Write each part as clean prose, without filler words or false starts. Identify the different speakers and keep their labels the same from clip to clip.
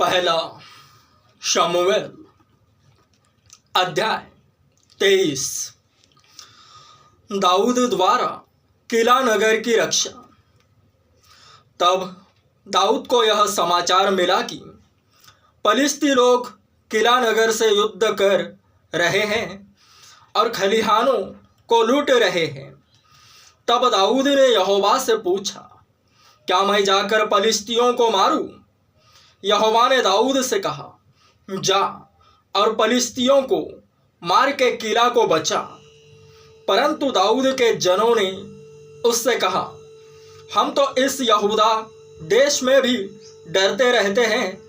Speaker 1: पहला शमूएल अध्याय 23। दाऊद द्वारा किला नगर की रक्षा। तब दाऊद को यह समाचार मिला कि फलिस्ती लोग किला नगर से युद्ध कर रहे हैं और खलिहानों को लूट रहे हैं। तब दाऊद ने यहोवा से पूछा, क्या मैं जाकर फलिस्तियों को मारूं? यहोवा ने दाऊद से कहा, जा और फलिस्तियों को मार के किला को बचा। परंतु दाऊद के जनों ने उससे कहा, हम तो इस यहूदा देश में भी डरते रहते हैं।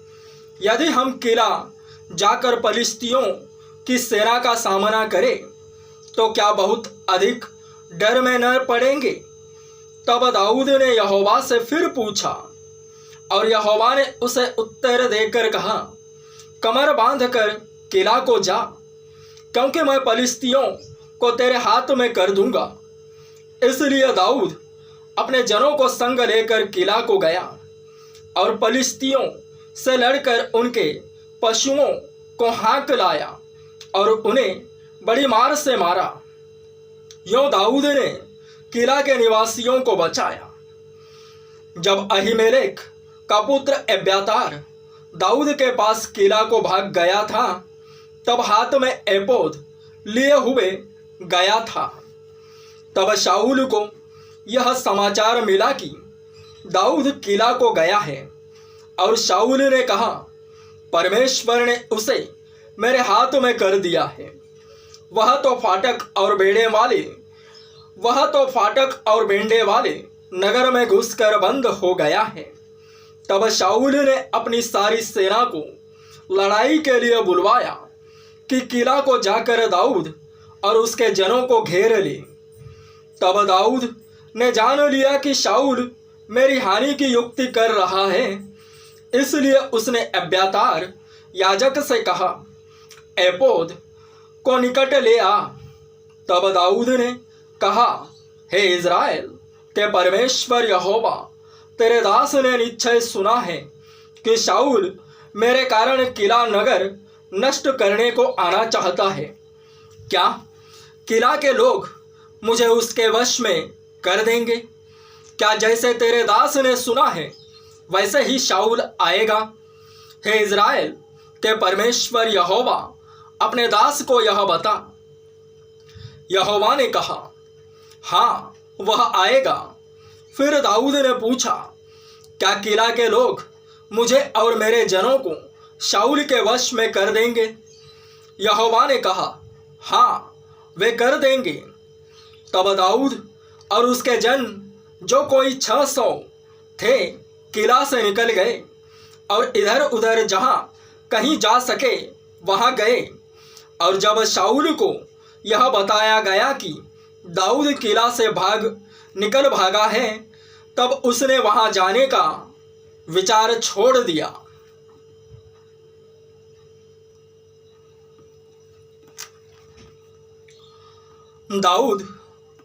Speaker 1: यदि हम किला जाकर फलिस्तियों की सेना का सामना करें तो क्या बहुत अधिक डर में न पड़ेंगे? तब दाऊद ने यहोवा से फिर पूछा और यहोवा ने उसे उत्तर देकर कहा, कमर बांधकर किला को जा, क्योंकि मैं फलिस्तियों को तेरे हाथ में कर दूंगा। इसलिए दाऊद अपने जनों को संग लेकर किला को गया और फलिस्तियों से लड़कर उनके पशुओं को हाँक लाया और उन्हें बड़ी मार से मारा। यूं दाऊद ने किला के निवासियों को बचाया। जब अहीमेलेक का पुत्र एब्यातार दाऊद के पास किला को भाग गया था, तब हाथ में एपोद लिए हुए गया था। तब शाऊल को यह समाचार मिला कि दाऊद किला को गया है, और शाऊल ने कहा, परमेश्वर ने उसे मेरे हाथ में कर दिया है। वह तो फाटक और बेंडे वाले नगर में घुसकर बंद हो गया है। तब शाऊल ने अपनी सारी सेना को लड़ाई के लिए बुलवाया कि किला को जाकर दाऊद और उसके जनों को घेर ले। तब दाऊद ने जान लिया कि शाऊल मेरी हानि की युक्ति कर रहा है, इसलिए उसने एब्यातार याजक से कहा, एपोद को निकट ले आ। तब दाऊद ने कहा, हे इज़राइल के परमेश्वर यहोवा, तेरे दास ने निश्चय सुना है कि शाऊल मेरे कारण किला नगर नष्ट करने को आना चाहता है। क्या किला के लोग मुझे उसके वश में कर देंगे? क्या जैसे तेरे दास ने सुना है वैसे ही शाऊल आएगा? हे इज़राइल के परमेश्वर यहोवा, अपने दास को यह बता। यहोवा ने कहा, हाँ, वह आएगा। फिर दाऊद ने पूछा, क्या किला के लोग मुझे और मेरे जनों को शाऊल के वश में कर देंगे? यहोवा ने कहा, हाँ, वे कर देंगे। तब दाऊद और उसके जन, जो कोई 600 थे, किला से निकल गए और इधर उधर जहाँ कहीं जा सके वहाँ गए। और जब शाऊल को यह बताया गया कि दाऊद किला से निकल भागा है, तब उसने वहां जाने का विचार छोड़ दिया। दाऊद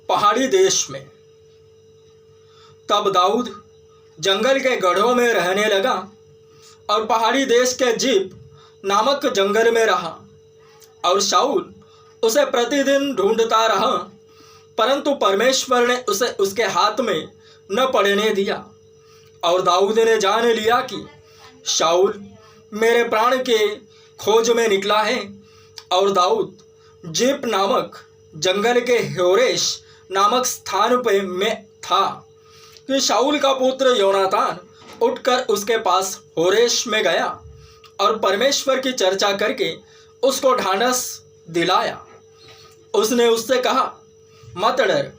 Speaker 1: पहाड़ी देश में। तब दाऊद जंगल के गढ़ों में रहने लगा और पहाड़ी देश के जीप नामक जंगल में रहा, और शाऊल उसे प्रतिदिन ढूंढता रहा, परंतु परमेश्वर ने उसे उसके हाथ में न पड़ने दिया। और दाऊद ने जान लिया कि शाऊल मेरे प्राण के खोज में निकला है। और दाऊद जीप नामक जंगल के होरेश नामक स्थान में था कि शाऊल का पुत्र योनातान उठकर उसके पास होरेश में गया और परमेश्वर की चर्चा करके उसको ढांढस दिलाया। उसने उससे कहा, मत डर,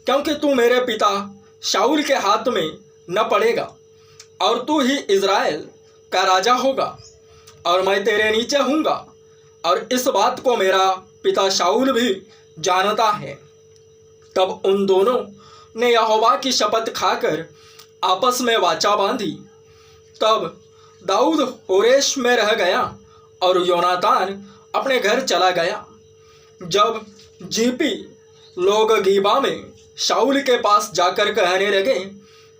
Speaker 1: क्योंकि तू मेरे पिता शाऊल के हाथ में न पड़ेगा, और तू ही इज़राइल का राजा होगा, और मैं तेरे नीचे हूँगा। और इस बात को मेरा पिता शाऊल भी जानता है। तब उन दोनों ने यहोवा की शपथ खाकर आपस में वाचा बांधी। तब दाऊद होरेश में रह गया और योनातान अपने घर चला गया। जब जीपी लोग गीबा में शाऊल के पास जाकर कहने लगे,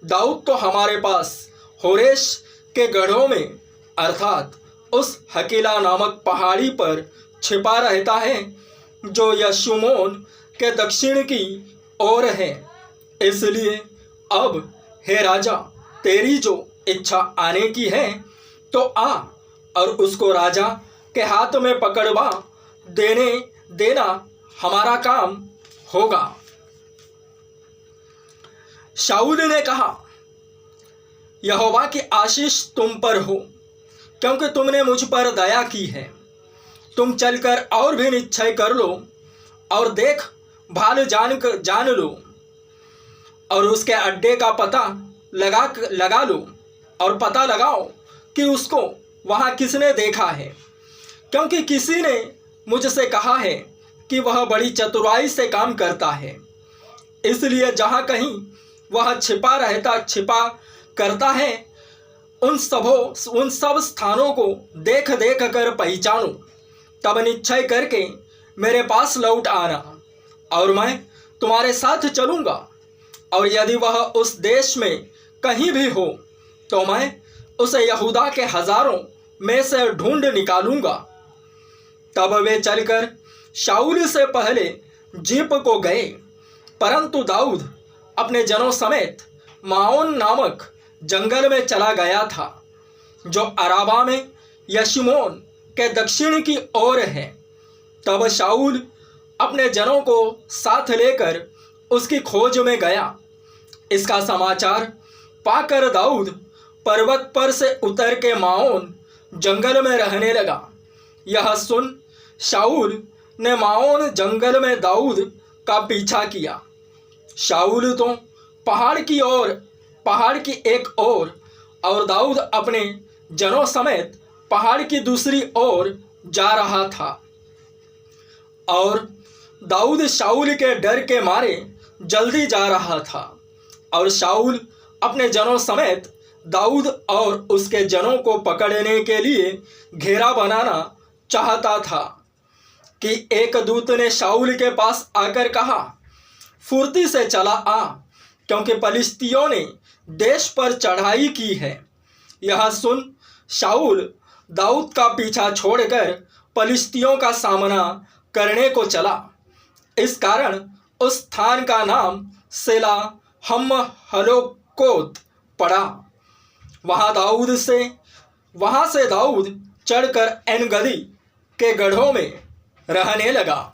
Speaker 1: दाऊद तो हमारे पास होरेश के गढ़ों में अर्थात उस हकीला नामक पहाड़ी पर छिपा रहता है जो यशुमोन के दक्षिण की ओर है। इसलिए अब हे राजा, तेरी जो इच्छा आने की है तो आ और उसको राजा के हाथ में पकड़वा देना हमारा काम होगा। शाऊल ने कहा, यहोवा की आशीष तुम पर हो, क्योंकि तुमने मुझ पर दया की है। तुम चलकर और भी निश्चय कर लो और देख भाल जान लो और उसके अड्डे का पता लगा लो और पता लगाओ कि उसको वहाँ किसने देखा है, क्योंकि किसी ने मुझसे कहा है कि वह बड़ी चतुराई से काम करता है। इसलिए जहाँ कहीं वह छिपा करता है उन सब स्थानों को देख कर पहचानो, तब निश्चय करके मेरे पास लौट आना और मैं तुम्हारे साथ चलूँगा। और यदि वह उस देश में कहीं भी हो तो मैं उसे यहूदा के हजारों में से ढूंढ निकालूंगा। तब वे चलकर शाऊल से पहले जीप को गए, परंतु दाऊद अपने जनों समेत माओन नामक जंगल में चला गया था, जो अराबा में यशीमोन के दक्षिण की ओर है। तब शाऊल अपने जनों को साथ लेकर उसकी खोज में गया। इसका समाचार पाकर दाऊद पर्वत पर से उतर के माओन जंगल में रहने लगा। यह सुन शाऊल ने माओन जंगल में दाऊद का पीछा किया। शाऊल तो पहाड़ की एक ओर और दाऊद अपने जनों समेत पहाड़ की दूसरी ओर जा रहा था। और दाऊद शाऊल के डर के मारे जल्दी जा रहा था और शाऊल अपने जनों समेत दाऊद और उसके जनों को पकड़ने के लिए घेरा बनाना चाहता था कि एक दूत ने शाऊल के पास आकर कहा, फुर्ती से चला आ, क्योंकि पलिश्तियों ने देश पर चढ़ाई की है। यह सुन शाऊल दाऊद का पीछा छोड़कर पलिश्तियों का सामना करने को चला। इस कारण उस स्थान का नाम सेला हम्महलोकोत पड़ा। वहाँ से दाऊद चढ़कर एन गदी के गढ़ों में रहने लगा।